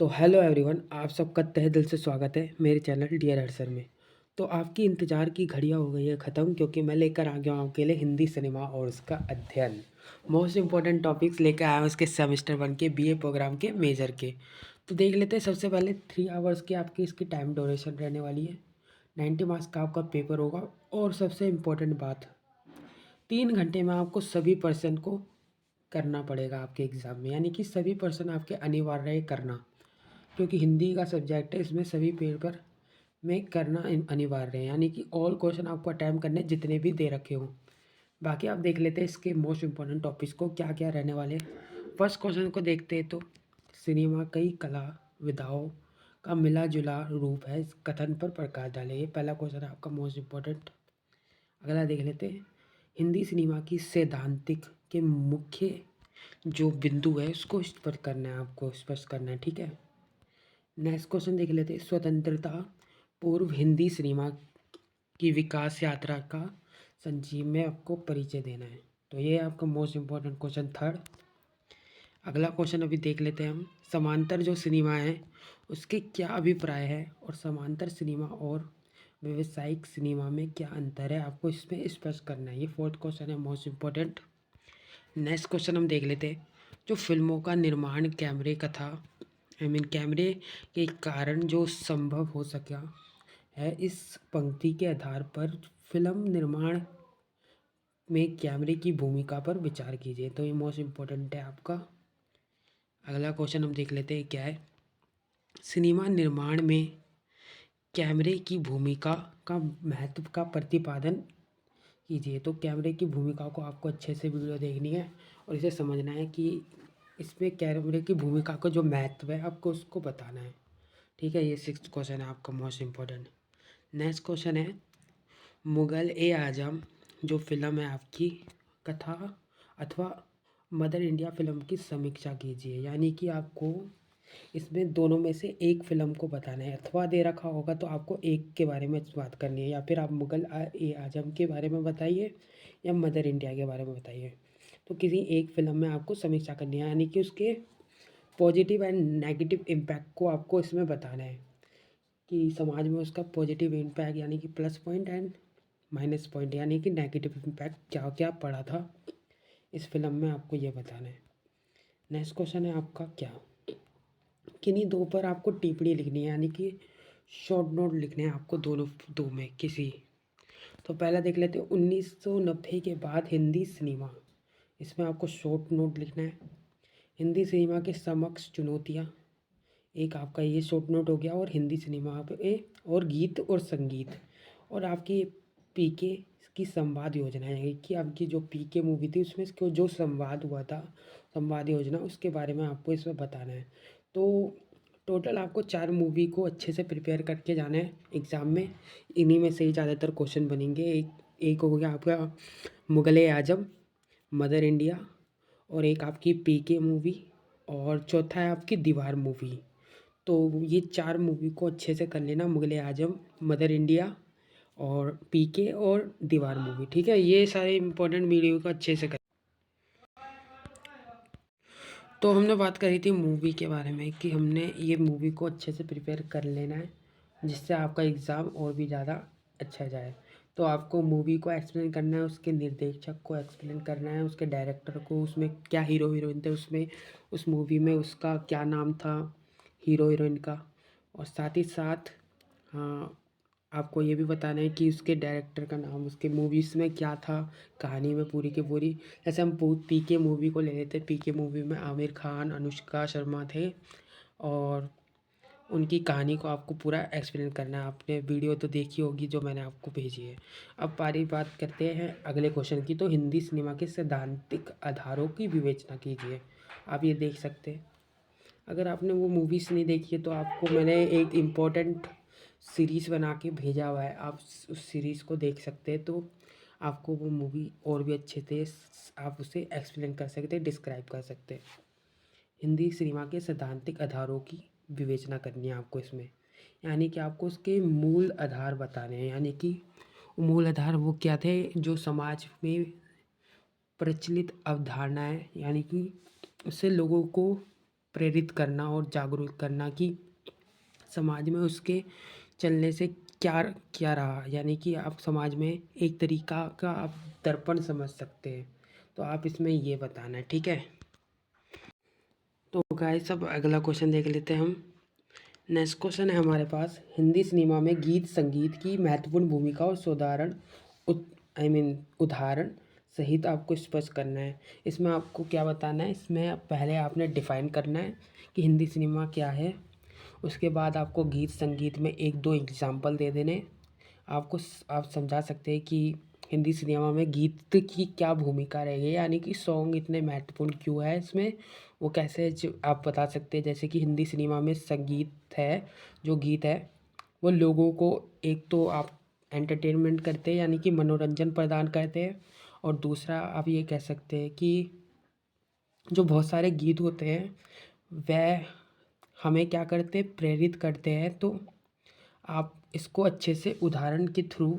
तो hello everyone, आप सबका तहे दिल से स्वागत है मेरे चैनल डियर हर्सर में। तो आपकी इंतज़ार की घड़ियाँ हो गई है ख़त्म, क्योंकि मैं लेकर आ गया हूँ आपके लिए हिंदी सिनेमा और उसका अध्ययन। मोस्ट इम्पॉर्टेंट टॉपिक्स लेकर आया हूँ उसके सेमेस्टर 1 के बीए प्रोग्राम के मेजर के। तो देख लेते हैं। सबसे पहले 3 आवर्स की आपकी इसकी टाइम ड्यूरेशन रहने वाली है। 90 मार्क्स का आपका पेपर होगा। और सबसे इम्पोर्टेंट बात, 3 घंटे में आपको सभी पर्सन को करना पड़ेगा आपके एग्ज़ाम में, यानी कि सभी पर्सन आपके अनिवार्य है करना, क्योंकि हिंदी का सब्जेक्ट है, इसमें सभी पेपर में करना अनिवार्य है, यानी कि ऑल क्वेश्चन आपको अटैम्प्ट करने जितने भी दे रखे हों। बाकी आप देख लेते हैं इसके मोस्ट इंपॉर्टेंट टॉपिक्स को क्या क्या रहने वाले हैं। फर्स्ट क्वेश्चन को देखते हैं तो सिनेमा कई कला विधाओं का मिला जुला रूप है, इस कथन पर प्रकाश डाले। ये पहला क्वेश्चन है आपका मोस्ट इम्पोर्टेंट। अगला देख लेते हैं, हिंदी सिनेमा की सैद्धांतिक के मुख्य जो बिंदु है उसको स्पष्ट करना है, आपको स्पष्ट करना है, ठीक है। नेक्स्ट क्वेश्चन देख लेते हैं, स्वतंत्रता पूर्व हिंदी सिनेमा की विकास यात्रा का संजीव में आपको परिचय देना है। तो ये है आपका मोस्ट इम्पोर्टेंट क्वेश्चन थर्ड। अगला क्वेश्चन अभी देख लेते हैं हम, समांतर जो सिनेमा है उसके क्या अभिप्राय है और समांतर सिनेमा और व्यावसायिक सिनेमा में क्या अंतर है, आपको इसमें स्पष्ट करना है। ये फोर्थ क्वेश्चन है मोस्ट इम्पोर्टेंट। नेक्स्ट क्वेश्चन हम देख लेते हैं, जो फिल्मों का निर्माण कैमरे कथा कैमरे के कारण जो संभव हो सका है, इस पंक्ति के आधार पर फिल्म निर्माण में कैमरे की भूमिका पर विचार कीजिए। तो ये मोस्ट इम्पोर्टेंट है आपका। अगला क्वेश्चन हम देख लेते हैं क्या है, सिनेमा निर्माण में कैमरे की भूमिका का महत्व का प्रतिपादन कीजिए। तो कैमरे की भूमिका को आपको अच्छे से वीडियो देखनी है और इसे समझना है कि इसमें कैमरे की भूमिका का जो महत्व है आपको उसको बताना है, ठीक है। ये सिक्स्थ क्वेश्चन है आपका मोस्ट इम्पोर्टेंट। नेक्स्ट क्वेश्चन है, मुगल ए आजम जो फिल्म है आपकी कथा अथवा मदर इंडिया फिल्म की समीक्षा कीजिए, यानी कि आपको इसमें दोनों में से एक फिल्म को बताना है। अथवा दे रखा होगा तो आपको एक के बारे में बात करनी है, या फिर आप ए आजम के बारे में बताइए या मदर इंडिया के बारे में बताइए। तो किसी एक फिल्म में आपको समीक्षा करनी है, यानी कि उसके पॉजिटिव एंड नेगेटिव इम्पैक्ट को आपको इसमें बताना है कि समाज में उसका पॉजिटिव इम्पैक्ट यानी कि plus point and minus point यानी कि नेगेटिव इम्पैक्ट क्या क्या पड़ा था इस फिल्म में, आपको ये बताना है। नेक्स्ट क्वेश्चन है आपका क्या, किन्हीं दो पर आपको टिप्पणी लिखनी है, यानी कि शॉर्ट नोट लिखने हैं आपको दोनों दो में किसी। तो पहला देख लेते हैं, 1990 के बाद हिंदी सिनेमा, इसमें आपको शॉर्ट नोट लिखना है। हिंदी सिनेमा के समक्ष चुनौतियाँ, एक आपका ये शॉर्ट नोट हो गया। और हिंदी सिनेमा पे और गीत और संगीत, और आपकी पीके की संवाद योजना है कि आपकी जो पीके मूवी थी उसमें इसको जो संवाद हुआ था, संवाद योजना, उसके बारे में आपको इसमें बताना है। तो टोटल आपको 4 मूवी को अच्छे से प्रिपेयर करके जाना है एग्ज़ाम में। इन्हीं में से ही ज़्यादातर क्वेश्चन बनेंगे। एक एक हो गया आपका मुगले आजम, मदर इंडिया, और एक आपकी पीके मूवी, और चौथा है आपकी दीवार मूवी। तो ये 4 मूवी को अच्छे से कर लेना, मुगले आजम, मदर इंडिया और पीके और दीवार मूवी, ठीक है। ये सारे इंपॉर्टेंट वीडियो को अच्छे से कर। तो हमने बात करी थी मूवी के बारे में कि हमने ये मूवी को अच्छे से प्रिपेयर कर लेना है, जिससे आपका एग्ज़ाम और भी ज़्यादा अच्छा जाए। तो आपको मूवी को एक्सप्लेन करना है, उसके निर्देशक को एक्सप्लेन करना है, उसके डायरेक्टर को, उसमें क्या हीरो हीरोइन थे उसमें, उस मूवी में उसका क्या नाम था हीरो हीरोइन का, और साथ ही साथ हाँ आपको ये भी बताना है कि उसके डायरेक्टर का नाम, उसके मूवीज़ में क्या था कहानी में पूरी की पूरी। जैसे हम पीके मूवी को ले लेते, पीके मूवी में आमिर खान, अनुष्का शर्मा थे, और उनकी कहानी को आपको पूरा एक्सप्लेन करना है। आपने वीडियो तो देखी होगी जो मैंने आपको भेजी है। अब पारी बात करते हैं अगले क्वेश्चन की, तो हिंदी सिनेमा के सैद्धांतिक आधारों की विवेचना कीजिए। आप ये देख सकते हैं, अगर आपने वो मूवीज़ नहीं देखी है तो आपको मैंने एक इम्पोर्टेंट सीरीज़ बना के भेजा हुआ है, आप उस सीरीज़ को देख सकते हैं। तो आपको वो मूवी और भी अच्छे से आप उसे एक्सप्लेन कर सकते हैं, डिस्क्राइब कर सकते हैं। हिंदी सिनेमा के सैद्धांतिक आधारों की विवेचना करनी है आपको इसमें, यानी कि आपको उसके मूल आधार बताने हैं, यानी कि मूल आधार वो क्या थे जो समाज में प्रचलित अवधारणाएं, यानी कि उससे लोगों को प्रेरित करना और जागरूक करना कि समाज में उसके चलने से क्या क्या रहा, यानी कि आप समाज में एक तरीका का आप दर्पण समझ सकते हैं। तो आप इसमें ये बताना है, ठीक है। तो गाइस सब अगला क्वेश्चन देख लेते हैं हम। नेक्स्ट क्वेश्चन है हमारे पास, हिंदी सिनेमा में गीत संगीत की महत्वपूर्ण भूमिका और सुधारण उदाहरण सहित आपको स्पष्ट करना है। इसमें आपको क्या बताना है, इसमें पहले आपने डिफाइन करना है कि हिंदी सिनेमा क्या है। उसके बाद आपको गीत संगीत में एक दो एग्जाम्पल दे देने। आप समझा सकते हैं कि हिंदी सिनेमा में गीत की क्या भूमिका रहेगी, यानी कि सॉन्ग इतने महत्वपूर्ण क्यों है इसमें, वो कैसे आप बता सकते हैं। जैसे कि हिंदी सिनेमा में संगीत है, जो गीत है वो लोगों को एक तो आप एंटरटेनमेंट करते हैं, यानी कि मनोरंजन प्रदान करते हैं। और दूसरा आप ये कह सकते हैं कि जो बहुत सारे गीत होते हैं वह हमें क्या करते हैं, प्रेरित करते हैं। तो आप इसको अच्छे से उदाहरण के थ्रू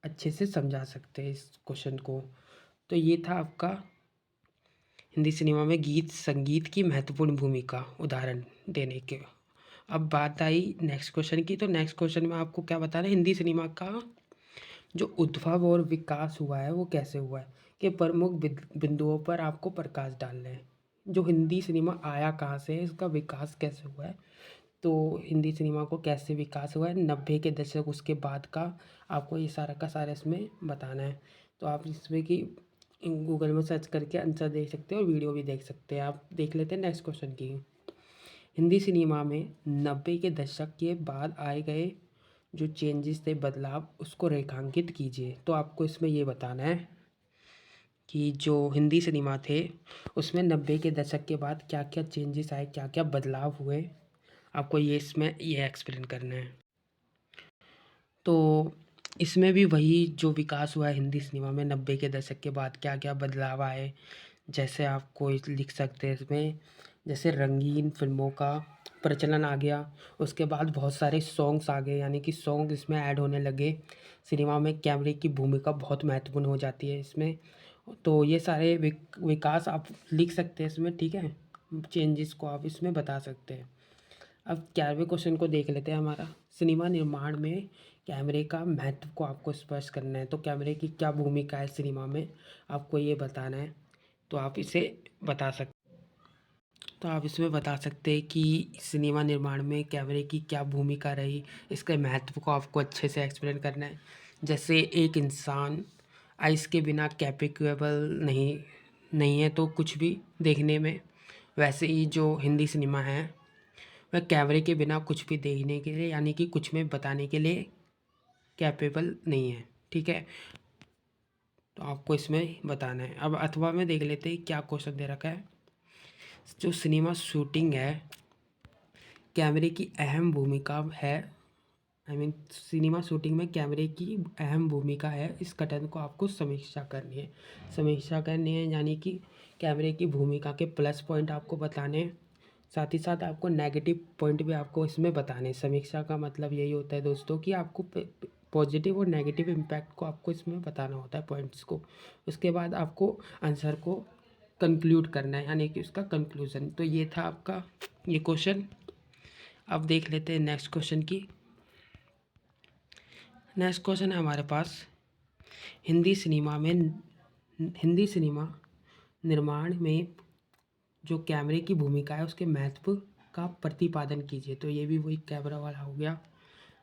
अच्छे से समझा सकते हैं इस क्वेश्चन को। तो ये था आपका हिंदी सिनेमा में गीत संगीत की महत्वपूर्ण भूमिका उदाहरण देने के। अब बात आई नेक्स्ट क्वेश्चन की। तो नेक्स्ट क्वेश्चन में आपको क्या बताना है, हिंदी सिनेमा का जो उद्भव और विकास हुआ है वो कैसे हुआ है, कि प्रमुख बिंदुओं पर आपको प्रकाश डालना है। जो हिंदी सिनेमा आया कहाँ से है, इसका विकास कैसे हुआ है। तो हिंदी सिनेमा को कैसे विकास हुआ है 90 के दशक उसके बाद का, आपको ये सारा का सारा इसमें बताना है। तो आप इसमें कि गूगल में सर्च करके आंसर देख सकते हैं और वीडियो भी देख सकते हैं। आप देख लेते हैं नेक्स्ट क्वेश्चन की। हिंदी सिनेमा में 90 के दशक के बाद आए गए जो चेंजेस थे, बदलाव, उसको रेखांकित कीजिए। तो आपको इसमें ये बताना है कि जो हिंदी सिनेमा थे उसमें 90 के दशक के बाद क्या क्या चेंजेस आए, क्या क्या बदलाव हुए, आपको ये इसमें ये एक्सप्लेन करना है। तो इसमें भी वही जो विकास हुआ है हिंदी सिनेमा में 90 के दशक के बाद क्या क्या बदलाव आए, जैसे आपको लिख सकते हैं इसमें, जैसे रंगीन फिल्मों का प्रचलन आ गया। उसके बाद बहुत सारे सॉन्ग्स आ गए, यानी कि सॉन्ग इसमें ऐड होने लगे। सिनेमा में कैमरे की भूमिका बहुत महत्वपूर्ण हो जाती है इसमें। तो ये सारे विकास आप लिख सकते हैं इसमें, ठीक है। चेंजेस को आप इसमें बता सकते हैं। अब 11वें क्वेश्चन को देख लेते हैं हमारा, सिनेमा निर्माण में कैमरे का महत्व को आपको स्पष्ट करना है। तो कैमरे की क्या भूमिका है सिनेमा में, आपको ये बताना है। तो आप इसे बता सकते तो आप इसमें बता सकते हैं कि सिनेमा निर्माण में कैमरे की क्या भूमिका रही, इसके महत्व को आपको अच्छे से एक्सप्लेन करना है। जैसे एक इंसान आइस के बिना कैपेबल नहीं है तो कुछ भी देखने में, वैसे ही जो हिंदी सिनेमा है वह कैमरे के बिना कुछ भी देखने के लिए, यानी कि कुछ में बताने के लिए कैपेबल नहीं है, ठीक है। तो आपको इसमें बताना है। अब अथवा में देख लेते हैं क्या क्वेश्चन दे रखा है। जो सिनेमा शूटिंग है, कैमरे की अहम भूमिका है, सिनेमा शूटिंग में कैमरे की अहम भूमिका है, इस कथन को आपको समीक्षा करनी है। समीक्षा करनी है यानी कि कैमरे की भूमिका के प्लस पॉइंट आपको बताने हैं, साथ ही साथ आपको नेगेटिव पॉइंट भी आपको इसमें बताने हैं। समीक्षा का मतलब यही होता है दोस्तों कि आपको पॉजिटिव और नेगेटिव इम्पैक्ट को आपको इसमें बताना होता है, पॉइंट्स को। उसके बाद आपको आंसर को कंक्लूड करना है, यानी कि उसका कंक्लूज़न। तो ये था आपका ये क्वेश्चन। अब देख लेते हैं नेक्स्ट क्वेश्चन की। नेक्स्ट क्वेश्चन है हमारे पास, हिंदी सिनेमा निर्माण में जो कैमरे की भूमिका है उसके महत्व का प्रतिपादन कीजिए। तो ये भी वही कैमरा वाला हो गया।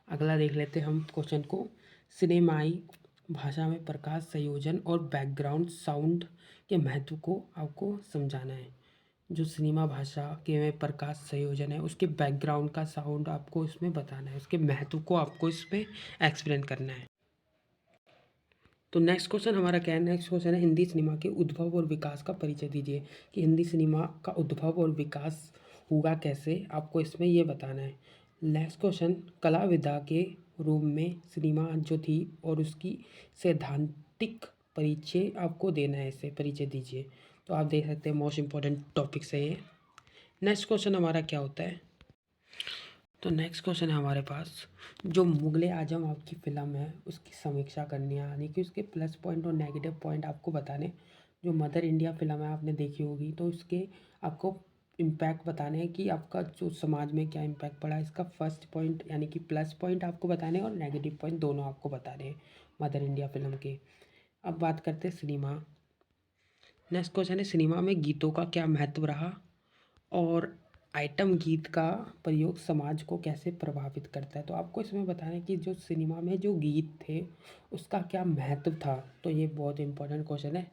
अगला देख लेते हैं हम क्वेश्चन को, सिनेमाई भाषा में प्रकाश संयोजन और बैकग्राउंड साउंड के महत्व को आपको समझाना है। जो सिनेमा भाषा के में प्रकाश संयोजन है उसके बैकग्राउंड का साउंड आपको इसमें बताना है, उसके महत्व को आपको इसमें एक्सप्लेन करना है। तो नेक्स्ट क्वेश्चन हमारा क्या है, नेक्स्ट क्वेश्चन है, हिंदी सिनेमा के उद्भव और विकास का परिचय दीजिए। कि हिंदी सिनेमा का उद्भव और विकास हुआ कैसे, आपको इसमें ये बताना है। नेक्स्ट क्वेश्चन, कला विधा के रूप में सिनेमा जो थी और उसकी सैद्धांतिक परिचय आपको देना है, इसे परिचय दीजिए। तो आप देख सकते हैं मोस्ट इम्पॉर्टेंट टॉपिक है ये। नेक्स्ट क्वेश्चन हमारा क्या होता है, तो नेक्स्ट क्वेश्चन है हमारे पास, जो मुगले आजम आपकी फ़िल्म है उसकी समीक्षा करनी है, यानी कि उसके प्लस पॉइंट और नेगेटिव पॉइंट आपको बताने। जो मदर इंडिया फ़िल्म है आपने देखी होगी, तो उसके आपको इम्पैक्ट बताने हैं कि आपका जो समाज में क्या इम्पैक्ट पड़ा है। इसका फर्स्ट पॉइंट यानी कि प्लस पॉइंट आपको बताने हैं और नेगेटिव पॉइंट दोनों आपको बताने हैं मदर इंडिया फिल्म के। अब बात करते हैं सिनेमा। नेक्स्ट क्वेश्चन है, सिनेमा में गीतों का क्या महत्व रहा और आइटम गीत का प्रयोग समाज को कैसे प्रभावित करता है। तो आपको इसमें बताना है कि जो सिनेमा में जो गीत थे उसका क्या महत्व था। तो ये बहुत इंपॉर्टेंट क्वेश्चन है।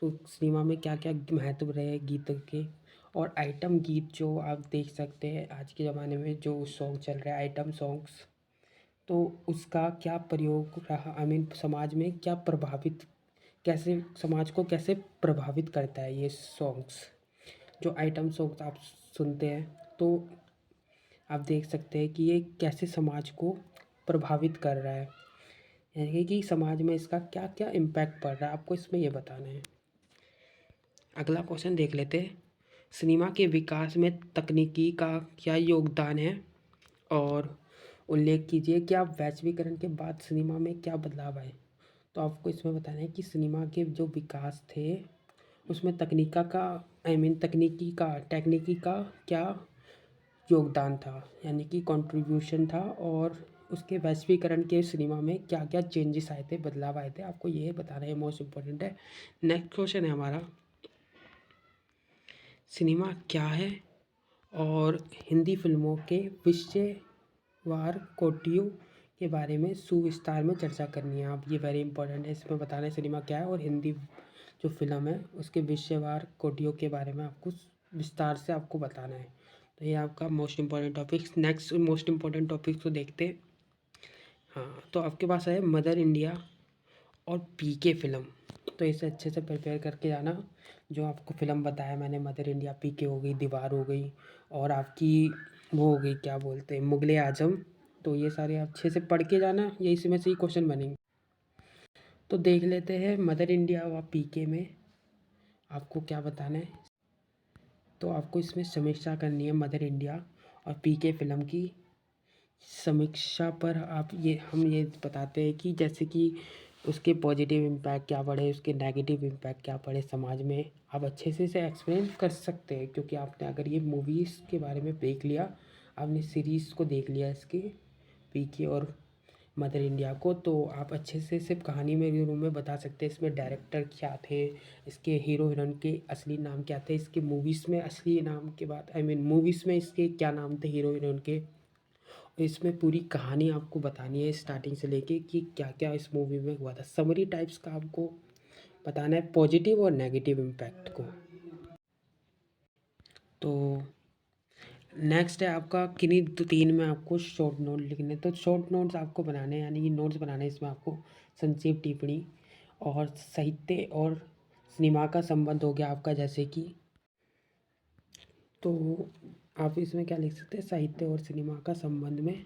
तो सिनेमा में क्या क्या महत्व रहे गीत के, और आइटम गीत जो आप देख सकते हैं आज के ज़माने में जो सॉन्ग चल रहा है आइटम सॉन्ग्स, तो उसका क्या प्रयोग रहा, आई मीन समाज में क्या प्रभावित, कैसे समाज को कैसे प्रभावित करता है ये सॉन्ग्स। जो आइटम सॉन्ग्स आप सुनते हैं तो आप देख सकते हैं कि ये कैसे समाज को प्रभावित कर रहा है, यानी कि समाज में इसका क्या क्या इम्पैक्ट पड़ रहा है, आपको इसमें ये बताना है। अगला क्वेश्चन देख लेते हैं, सिनेमा के विकास में तकनीकी का क्या योगदान है और उल्लेख कीजिए कि आप वैश्वीकरण के बाद सिनेमा में क्या बदलाव आए। तो आपको इसमें बताना है कि सिनेमा के जो विकास थे उसमें तकनीका का, आई मीन टेक्निकी का क्या योगदान था, यानी कि कंट्रीब्यूशन था, और उसके वैश्वीकरण के सिनेमा में क्या क्या चेंजेस आए थे, बदलाव आए थे, आपको ये बताना है, मोस्ट इम्पोर्टेंट है। नेक्स्ट क्वेश्चन है हमारा, सिनेमा क्या है और हिंदी फिल्मों के विषयवार कोटियों के बारे में सुविस्तार में चर्चा करनी है। आप ये वेरी इंपॉर्टेंट है, इसमें बताना है सिनेमा क्या है और हिंदी जो फिल्म है उसके विषयवार कोटियों के बारे में आपको विस्तार से आपको बताना है। तो ये आपका most important topics. Next most important topics को देखते हैं। हाँ, तो आपके पास है मदर इंडिया और पीके फिल्म। तो इसे अच्छे से प्रिपेयर करके जाना। जो आपको फिल्म बताया मैंने, मदर इंडिया, पीके हो गई, दीवार हो गई, और आपकी वो हो गई क्या बोलते हैं, मुगले आजम। तो ये सारे आप अच्छे से पढ़ के जाना, ये इसमें से ही क्वेश्चन बनेंगे। तो देख लेते हैं मदर इंडिया और पीके में आपको क्या बताना है। तो आपको इसमें समीक्षा करनी है मदर इंडिया और पीके फिल्म की। समीक्षा पर आप हम ये बताते हैं कि जैसे कि उसके पॉजिटिव इम्पैक्ट क्या पड़े, उसके नेगेटिव इम्पैक्ट क्या पड़े समाज में, आप अच्छे से इसे एक्सप्लेन कर सकते हैं। क्योंकि आपने अगर ये मूवीज़ के बारे में देख लिया, आपने सीरीज़ को देख लिया इसके पीके और मदर इंडिया को, तो आप अच्छे से सिर्फ कहानी में रूम में बता सकते हैं इसमें डायरेक्टर क्या थे, इसके हीरो हीरोइन के असली नाम क्या थे, इसके मूवीज़ में असली नाम के बाद, आई मीन मूवीज़ में इसके क्या नाम थे हीरो हीरोइन के। इसमें पूरी कहानी आपको बतानी है स्टार्टिंग से लेके कि क्या क्या इस मूवी में हुआ था। समरी टाइप्स का आपको बताना है पॉजिटिव और नेगेटिव इम्पैक्ट को। तो नेक्स्ट है आपका किन्हीं दो तीन में आपको शॉर्ट नोट लिखने। तो शॉर्ट नोट्स आपको बनाने हैं, यानी कि नोट्स बनाने हैं। इसमें आपको संक्षिप्त टिप्पणी और साहित्य और सिनेमा का संबंध हो गया आपका, जैसे कि, तो आप इसमें क्या लिख सकते हैं, साहित्य और सिनेमा का संबंध में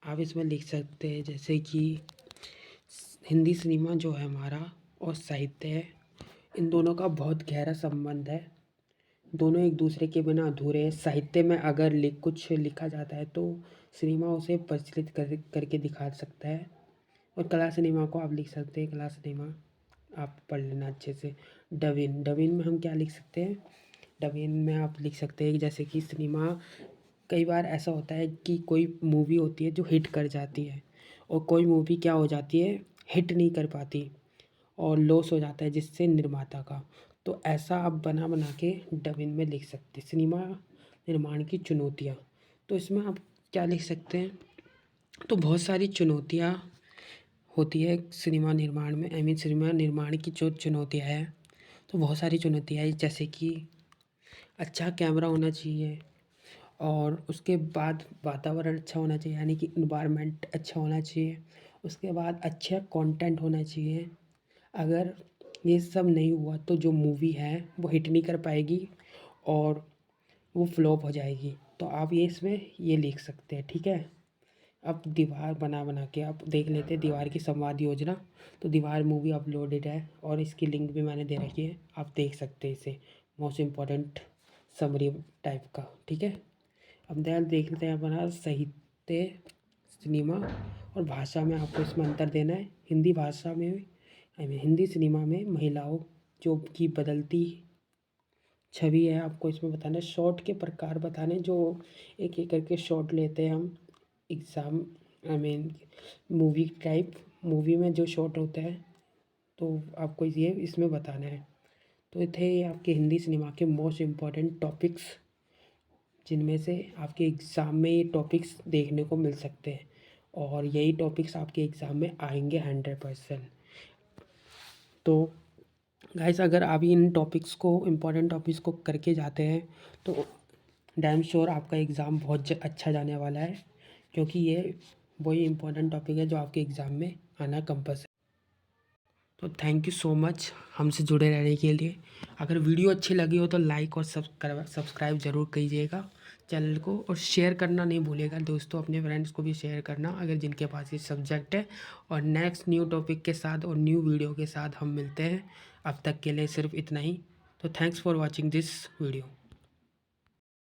आप इसमें लिख सकते हैं जैसे कि हिंदी सिनेमा जो है हमारा और साहित्य है, इन दोनों का बहुत गहरा संबंध है। दोनों एक दूसरे के बिना अधूरे हैं। साहित्य में अगर कुछ लिखा जाता है तो सिनेमा उसे प्रचलित करके दिखा सकता है। और कला सिनेमा को आप लिख सकते हैं, कला सिनेमा आप पढ़ लेना अच्छे से। डविन डविन में हम क्या लिख सकते हैं, डविन में आप लिख सकते हैं जैसे कि सिनेमा, कई बार ऐसा होता है कि कोई मूवी होती है जो हिट कर जाती है और कोई मूवी क्या हो जाती है, हिट नहीं कर पाती और लॉस हो जाता है जिससे निर्माता का। तो ऐसा आप बना बना के डबिन में लिख सकते हैं सिनेमा निर्माण की चुनौतियाँ। तो इसमें आप क्या लिख सकते हैं, तो बहुत सारी चुनौतियाँ होती है सिनेमा निर्माण में, आई मीन सिनेमा निर्माण की जो चुनौतियाँ हैं, तो बहुत सारी चुनौतियाँ हैं, जैसे कि अच्छा कैमरा होना चाहिए, और उसके बाद वातावरण अच्छा होना चाहिए, यानी कि इन्वायरमेंट अच्छा होना चाहिए। उसके बाद अच्छा कंटेंट होना चाहिए। अगर ये सब नहीं हुआ तो जो मूवी है वो हिट नहीं कर पाएगी और वो फ्लॉप हो जाएगी। तो आप ये इसमें ये लिख सकते हैं, ठीक है। अब दीवार बना बना के आप देख लेते हैं दीवार की संवाद योजना। तो दीवार मूवी अपलोडेड है और इसकी लिंक भी मैंने दे रखी है, आप देख सकते हैं इसे। मोस्ट इम्पॉर्टेंट समरी टाइप का, ठीक है। अब देख लेते हैं अपना साहित्य, सिनेमा और भाषा में आपको इसमें अंतर देना है। हिंदी भाषा में, आई मीन हिंदी सिनेमा में महिलाओं जो की बदलती छवि है आपको इसमें बताना है। शॉट के प्रकार बताने जो एक एक करके शॉट लेते हैं हम exam I mean movie type, movie में जो शॉट होता है तो आपको ये इसमें बताना है। तो ये थे आपके हिंदी सिनेमा के मोस्ट इम्पॉर्टेंट टॉपिक्स, जिनमें से आपके एग्ज़ाम में ये टॉपिक्स देखने को मिल सकते हैं और यही टॉपिक्स आपके एग्ज़ाम में आएंगे 100%। तो गाइस अगर आप इन टॉपिक्स को इम्पोर्टेंट टॉपिक्स को करके जाते हैं तो डैम श्योर आपका एग्ज़ाम बहुत अच्छा जाने वाला है, क्योंकि ये वही इम्पोर्टेंट टॉपिक है जो आपके एग्ज़ाम में आना कंपल्सरी। तो थैंक यू सो मच हमसे जुड़े रहने के लिए। अगर वीडियो अच्छी लगी हो तो लाइक और सब्सक्राइब ज़रूर कीजिएगा चैनल को, और शेयर करना नहीं भूलिएगा दोस्तों, अपने फ्रेंड्स को भी शेयर करना अगर जिनके पास ये सब्जेक्ट है। और नेक्स्ट न्यू टॉपिक के साथ और न्यू वीडियो के साथ हम मिलते हैं। अब तक के लिए सिर्फ इतना ही। तो thanks for watching this video.